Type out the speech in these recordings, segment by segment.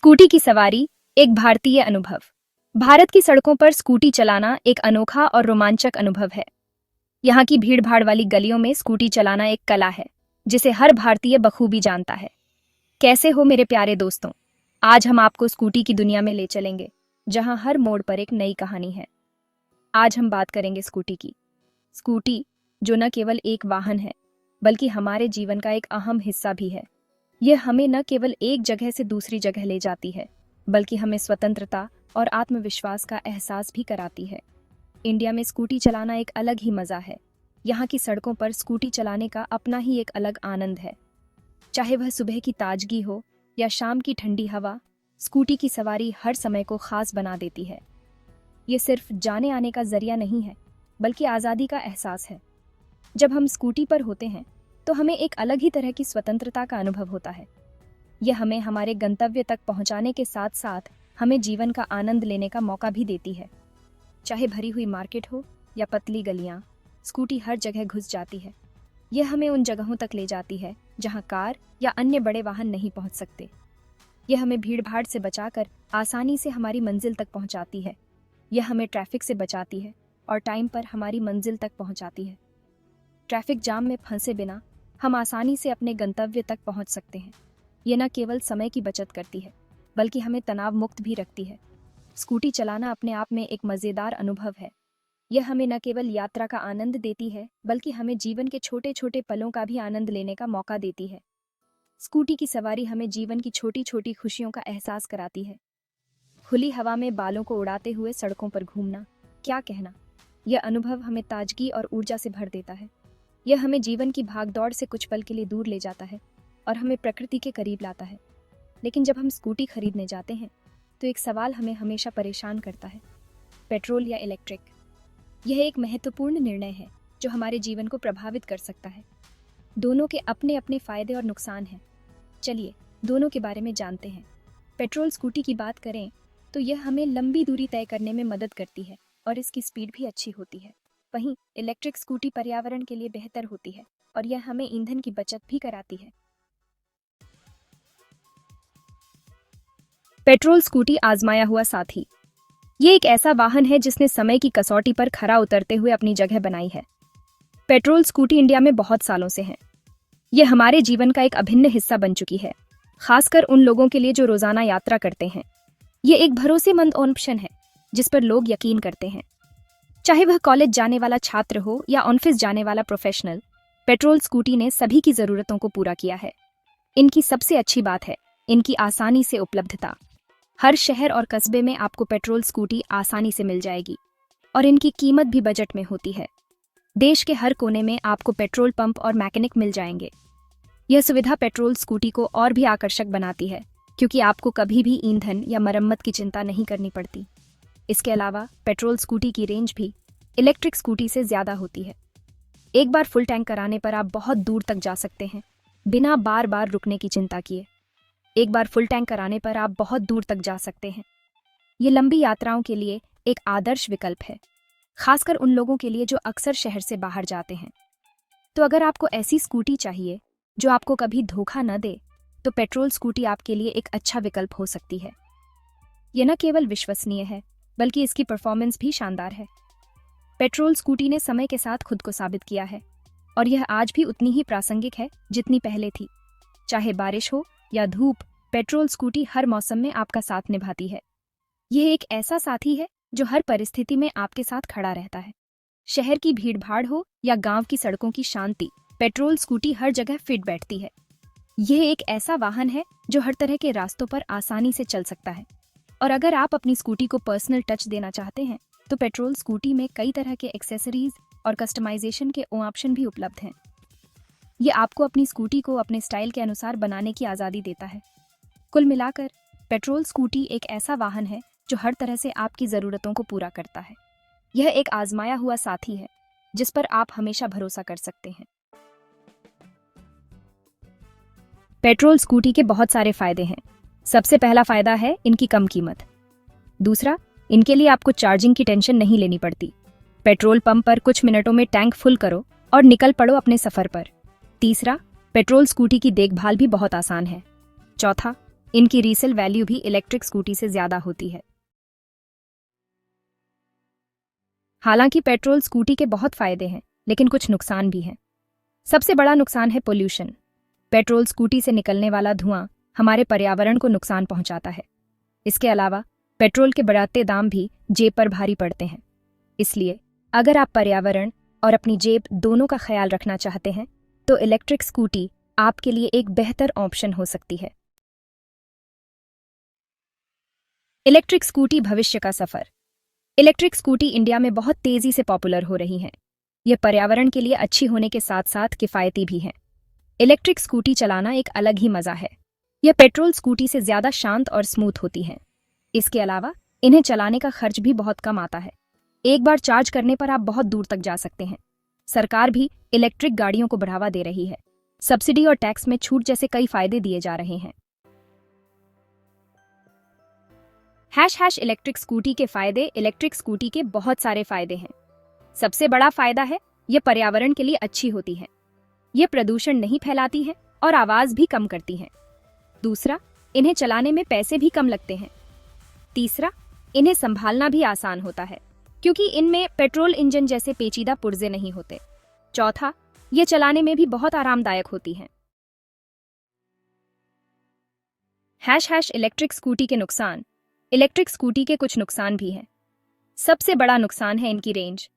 Scooty की सवारी एक भारतीय अनुभव। भारत की सड़कों पर स्कूटी चलाना एक अनोखा और रोमांचक अनुभव है। यहाँ की भीड़-भाड़ वाली गलियों में स्कूटी चलाना एक कला है, जिसे हर भारतीय बखूबी जानता है। कैसे हो मेरे प्यारे दोस्तों? आज हम आपको स्कूटी की दुनिया में ले चलेंगे, जहाँ हर मोड़ पर एक नई कहानी है। आज हम बात करेंगे स्कूटी की। स्कूटी, जो न केवल एक वाहन है, बल्कि हमारे जीवन का एक अहम हिस्सा भी है। यह हमें न केवल एक जगह से दूसरी जगह ले जाती है, बल्कि हमें स्वतंत्रता और आत्मविश्वास का एहसास भी कराती है। इंडिया में स्कूटी चलाना एक अलग ही मज़ा है। यहाँ की सड़कों पर स्कूटी चलाने का अपना ही एक अलग आनंद है। चाहे वह सुबह की ताजगी हो या शाम की ठंडी हवा, स्कूटी की सवारी हर समय को खास बना देती है। ये सिर्फ जाने आने का जरिया नहीं है, बल्कि आज़ादी का एहसास है। जब हम स्कूटी पर होते हैं तो हमें एक अलग ही तरह की स्वतंत्रता का अनुभव होता है। यह हमें हमारे गंतव्य तक पहुंचाने के साथ साथ हमें जीवन का आनंद लेने का मौका भी देती है। चाहे भरी हुई मार्केट हो या पतली गलियां, स्कूटी हर जगह घुस जाती है। यह हमें उन जगहों तक ले जाती है जहां कार या अन्य बड़े वाहन नहीं पहुंच सकते। यह हमें भीड़-भाड़ से बचाकर आसानी से हमारी मंजिल तक पहुंचाती है। यह हमें ट्रैफिक से बचाती है और टाइम पर हमारी मंजिल तक पहुंचाती है। ट्रैफिक जाम में फंसे बिना हम आसानी से अपने गंतव्य तक पहुंच सकते हैं। ये न केवल समय की बचत करती है, बल्कि हमें तनाव मुक्त भी रखती है। स्कूटी चलाना अपने आप में एक मज़ेदार अनुभव है। यह हमें न केवल यात्रा का आनंद देती है, बल्कि हमें जीवन के छोटे छोटे पलों का भी आनंद लेने का मौका देती है। स्कूटी की सवारी हमें जीवन की छोटी छोटी खुशियों का एहसास कराती है। खुली हवा में बालों को उड़ाते हुए सड़कों पर घूमना, क्या कहना। यह अनुभव हमें ताजगी और ऊर्जा से भर देता है। यह हमें जीवन की भागदौड़ से कुछ पल के लिए दूर ले जाता है और हमें प्रकृति के करीब लाता है। लेकिन जब हम स्कूटी खरीदने जाते हैं तो एक सवाल हमें हमेशा परेशान करता है, पेट्रोल या इलेक्ट्रिक। यह एक महत्वपूर्ण निर्णय है जो हमारे जीवन को प्रभावित कर सकता है। दोनों के अपने अपने फायदे और नुकसान हैं। चलिए दोनों के बारे में जानते हैं। पेट्रोल स्कूटी की बात करें तो यह हमें लंबी दूरी तय करने में मदद करती है और इसकी स्पीड भी अच्छी होती है। वहीं इलेक्ट्रिक स्कूटी पर्यावरण के लिए बेहतर होती है और यह हमें ईंधन की बचत भी कराती है। पेट्रोल स्कूटी आजमाया हुआ साथी। ये एक ऐसा वाहन है जिसने समय की कसौटी पर खरा उतरते हुए अपनी जगह बनाई है। पेट्रोल स्कूटी इंडिया में बहुत सालों से है। यह हमारे जीवन का एक अभिन्न हिस्सा बन चुकी है, खासकर उन लोगों के लिए जो रोजाना यात्रा करते हैं। ये एक भरोसेमंद ऑप्शन है जिस पर लोग यकीन करते हैं। चाहे वह कॉलेज जाने वाला छात्र हो या ऑफिस जाने वाला प्रोफेशनल, पेट्रोल स्कूटी ने सभी की जरूरतों को पूरा किया है। इनकी सबसे अच्छी बात है इनकी आसानी से उपलब्धता। हर शहर और कस्बे में आपको पेट्रोल स्कूटी आसानी से मिल जाएगी और इनकी कीमत भी बजट में होती है। देश के हर कोने में आपको पेट्रोल पंप और मैकेनिक मिल जाएंगे। यह सुविधा पेट्रोल स्कूटी को और भी आकर्षक बनाती है, क्योंकि आपको कभी भी ईंधन या मरम्मत की चिंता नहीं करनी पड़ती। इसके अलावा पेट्रोल स्कूटी की रेंज भी इलेक्ट्रिक स्कूटी से ज़्यादा होती है। एक बार फुल टैंक कराने पर आप बहुत दूर तक जा सकते हैं, बिना बार बार रुकने की चिंता किए। एक बार फुल टैंक कराने पर आप बहुत दूर तक जा सकते हैं। ये लंबी यात्राओं के लिए एक आदर्श विकल्प है, खासकर उन लोगों के लिए जो अक्सर शहर से बाहर जाते हैं। तो अगर आपको ऐसी स्कूटी चाहिए जो आपको कभी धोखा न दे, तो पेट्रोल स्कूटी आपके लिए एक अच्छा विकल्प हो सकती है। यह न केवल विश्वसनीय है, बल्कि इसकी परफॉर्मेंस भी शानदार है। पेट्रोल स्कूटी ने समय के साथ खुद को साबित किया है और यह आज भी उतनी ही प्रासंगिक है जितनी पहले थी। चाहे बारिश हो या धूप, पेट्रोल स्कूटी हर मौसम में आपका साथ निभाती है। यह एक ऐसा साथी है जो हर परिस्थिति में आपके साथ खड़ा रहता है। शहर की भीड़-भाड़ हो या गांव की सड़कों की शांति, पेट्रोल स्कूटी हर जगह फिट बैठती है। यह एक ऐसा वाहन है जो हर तरह के रास्तों पर आसानी से चल सकता है। और अगर आप अपनी स्कूटी को पर्सनल टच देना चाहते हैं, तो पेट्रोल स्कूटी में कई तरह के एक्सेसरीज और कस्टमाइजेशन के ऑप्शन भी उपलब्ध हैं। ये आपको अपनी स्कूटी को अपने स्टाइल के अनुसार बनाने की आज़ादी देता है। कुल मिलाकर पेट्रोल स्कूटी एक ऐसा वाहन है जो हर तरह से आपकी ज़रूरतों को पूरा करता है। यह एक आजमाया हुआ साथी है जिस पर आप हमेशा भरोसा कर सकते हैं। पेट्रोल स्कूटी के बहुत सारे फायदे हैं। सबसे पहला फायदा है इनकी कम कीमत। दूसरा, इनके लिए आपको चार्जिंग की टेंशन नहीं लेनी पड़ती। पेट्रोल पंप पर कुछ मिनटों में टैंक फुल करो और निकल पड़ो अपने सफर पर। तीसरा, पेट्रोल स्कूटी की देखभाल भी बहुत आसान है। चौथा, इनकी रीसेल वैल्यू भी इलेक्ट्रिक स्कूटी से ज्यादा होती है। हालांकि पेट्रोल स्कूटी के बहुत फायदे हैं, लेकिन कुछ नुकसान भी हैं। सबसे बड़ा नुकसान है पोल्यूशन। पेट्रोल स्कूटी से निकलने वाला धुआं हमारे पर्यावरण को नुकसान पहुंचाता है। इसके अलावा पेट्रोल के बढ़ते दाम भी जेब पर भारी पड़ते हैं। इसलिए अगर आप पर्यावरण और अपनी जेब दोनों का ख्याल रखना चाहते हैं तो इलेक्ट्रिक स्कूटी आपके लिए एक बेहतर ऑप्शन हो सकती है। इलेक्ट्रिक स्कूटी भविष्य का सफर। इलेक्ट्रिक स्कूटी इंडिया में बहुत तेजी से पॉपुलर हो रही हैं। यह पर्यावरण के लिए अच्छी होने के साथ साथ किफ़ायती भी हैं। इलेक्ट्रिक स्कूटी चलाना एक अलग ही मजा है। यह पेट्रोल स्कूटी से ज्यादा शांत और स्मूथ होती हैं। इसके अलावा इन्हें चलाने का खर्च भी बहुत कम आता है। एक बार चार्ज करने पर आप बहुत दूर तक जा सकते हैं। सरकार भी इलेक्ट्रिक गाड़ियों को बढ़ावा दे रही है। सब्सिडी और टैक्स में छूट जैसे कई फायदे दिए जा रहे हैं। # इलेक्ट्रिक स्कूटी के फायदे। इलेक्ट्रिक स्कूटी के बहुत सारे फायदे हैं। सबसे बड़ा फायदा है यह पर्यावरण के लिए अच्छी होती है। यह प्रदूषण नहीं फैलाती है और आवाज भी कम करती है। दूसरा, इन्हें चलाने में पैसे भी कम लगते हैं। तीसरा, इन्हें संभालना भी आसान होता है क्योंकि इनमें पेट्रोल इंजन जैसे पेचीदा पुर्जे नहीं होते। चौथा, ये चलाने में भी बहुत आरामदायक होती हैं। # इलेक्ट्रिक स्कूटी के नुकसान। इलेक्ट्रिक स्कूटी के कुछ नुकसान भी हैं। सबसे बड़ा नुकसान है इनकी रेंज।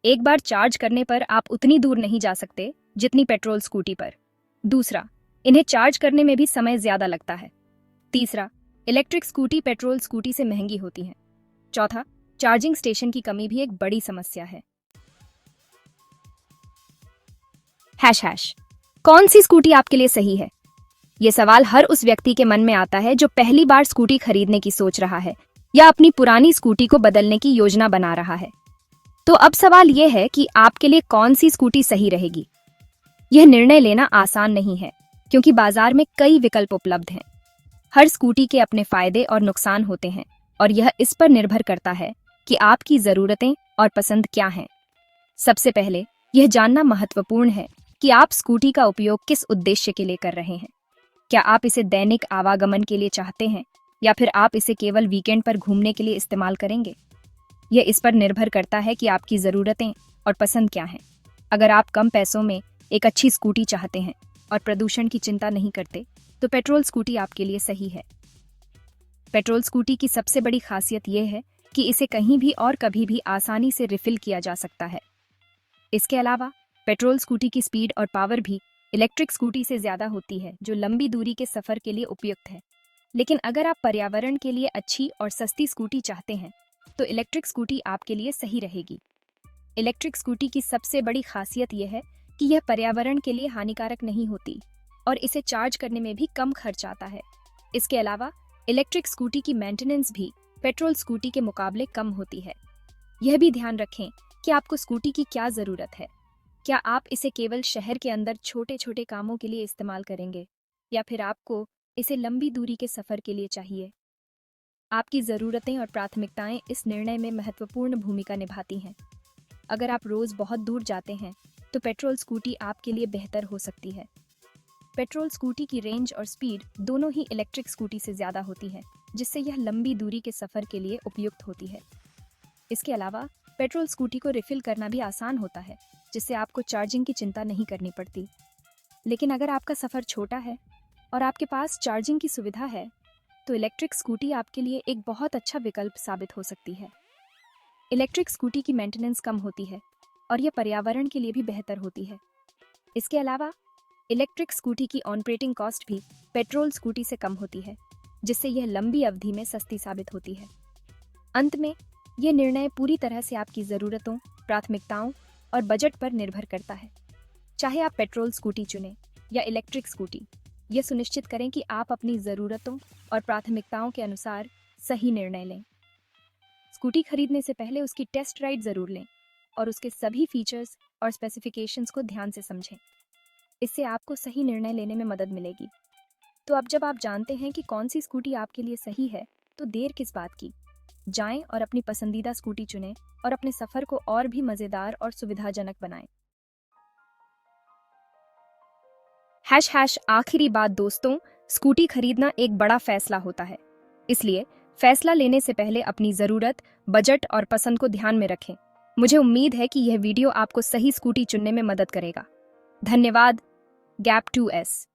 एक बार चार्ज करने पर आप उतनी दूर नहीं जा सकते जितनी पेट्रोल स्कूटी पर। दूसरा, इन्हें चार्ज करने में भी समय ज्यादा लगता है। तीसरा, इलेक्ट्रिक स्कूटी पेट्रोल स्कूटी से महंगी होती हैं। चौथा, चार्जिंग स्टेशन की कमी भी एक बड़ी समस्या है। # कौन सी स्कूटी आपके लिए सही है? ये सवाल हर उस व्यक्ति के मन में आता है जो पहली बार स्कूटी खरीदने की सोच रहा है या अपनी पुरानी स्कूटी को बदलने की योजना बना रहा है। तो अब सवाल यह है कि आपके लिए कौन सी स्कूटी सही रहेगी। यह निर्णय लेना आसान नहीं है क्योंकि बाजार में कई विकल्प उपलब्ध हैं। हर स्कूटी के अपने फायदे और नुकसान होते हैं और यह इस पर निर्भर करता है कि आपकी ज़रूरतें और पसंद क्या हैं। सबसे पहले यह जानना महत्वपूर्ण है कि आप स्कूटी का उपयोग किस उद्देश्य के लिए कर रहे हैं। क्या आप इसे दैनिक आवागमन के लिए चाहते हैं या फिर आप इसे केवल वीकेंड पर घूमने के लिए इस्तेमाल करेंगे? यह इस पर निर्भर करता है कि आपकी ज़रूरतें और पसंद क्या हैं। अगर आप कम पैसों में एक अच्छी स्कूटी चाहते हैं और प्रदूषण की चिंता नहीं करते तो पेट्रोल स्कूटी आपके लिए सही है। पेट्रोल स्कूटी की सबसे बड़ी खासियत यह है कि इसे कहीं भी और कभी भी आसानी से रिफिल किया जा सकता है। इसके अलावा पेट्रोल स्कूटी की स्पीड और पावर भी इलेक्ट्रिक स्कूटी से ज़्यादा होती है, जो लंबी दूरी के सफ़र के लिए उपयुक्त है। लेकिन अगर आप पर्यावरण के लिए अच्छी और सस्ती स्कूटी चाहते हैं तो इलेक्ट्रिक स्कूटी आपके लिए सही रहेगी। इलेक्ट्रिक स्कूटी की सबसे बड़ी खासियत यह है कि यह पर्यावरण के लिए हानिकारक नहीं होती और इसे चार्ज करने में भी कम खर्च आता है। इसके अलावा इलेक्ट्रिक स्कूटी की मेंटेनेंस भी पेट्रोल स्कूटी के मुकाबले कम होती है। यह भी ध्यान रखें कि आपको स्कूटी की क्या ज़रूरत है। क्या आप इसे केवल शहर के अंदर छोटे छोटे कामों के लिए इस्तेमाल करेंगे या फिर आपको इसे लंबी दूरी के सफ़र के लिए चाहिए? आपकी ज़रूरतें और प्राथमिकताएं इस निर्णय में महत्वपूर्ण भूमिका निभाती हैं। अगर आप रोज़ बहुत दूर जाते हैं तो पेट्रोल स्कूटी आपके लिए बेहतर हो सकती है। पेट्रोल स्कूटी की रेंज और स्पीड दोनों ही इलेक्ट्रिक स्कूटी से ज़्यादा होती है, जिससे यह लंबी दूरी के सफ़र के लिए उपयुक्त होती है। इसके अलावा पेट्रोल स्कूटी को रिफिल करना भी आसान होता है, जिससे आपको चार्जिंग की चिंता नहीं करनी पड़ती। लेकिन अगर आपका सफ़र छोटा है और आपके पास चार्जिंग की सुविधा है तो इलेक्ट्रिक स्कूटी आपके लिए एक बहुत अच्छा विकल्प साबित हो सकती है। इलेक्ट्रिक स्कूटी की मेंटेनेंस कम होती है और यह पर्यावरण के लिए भी बेहतर होती है। इसके अलावा इलेक्ट्रिक स्कूटी की ऑपरेटिंग कॉस्ट भी पेट्रोल स्कूटी से कम होती है, जिससे यह लंबी अवधि में सस्ती साबित होती है। अंत में यह निर्णय पूरी तरह से आपकी ज़रूरतों, प्राथमिकताओं और बजट पर निर्भर करता है। चाहे आप पेट्रोल स्कूटी चुनें या इलेक्ट्रिक स्कूटी, यह सुनिश्चित करें कि आप अपनी ज़रूरतों और प्राथमिकताओं के अनुसार सही निर्णय लें। स्कूटी खरीदने से पहले उसकी टेस्ट राइड ज़रूर लें और उसके सभी फीचर्स और स्पेसिफिकेशंस को ध्यान से समझें। इससे आपको सही निर्णय लेने में मदद मिलेगी। तो अब जब आप जानते हैं कि कौन सी स्कूटी आपके लिए सही है, तो देर किस बात की? जाएं और अपनी पसंदीदा स्कूटी चुनें और अपने सफ़र को और भी मज़ेदार और सुविधाजनक बनाएं। # आखिरी बात दोस्तों, स्कूटी खरीदना एक बड़ा फैसला होता है, इसलिए फैसला लेने से पहले अपनी ज़रूरत, बजट और पसंद को ध्यान में रखें। मुझे उम्मीद है कि यह वीडियो आपको सही स्कूटी चुनने में मदद करेगा। धन्यवाद। Gap 2S।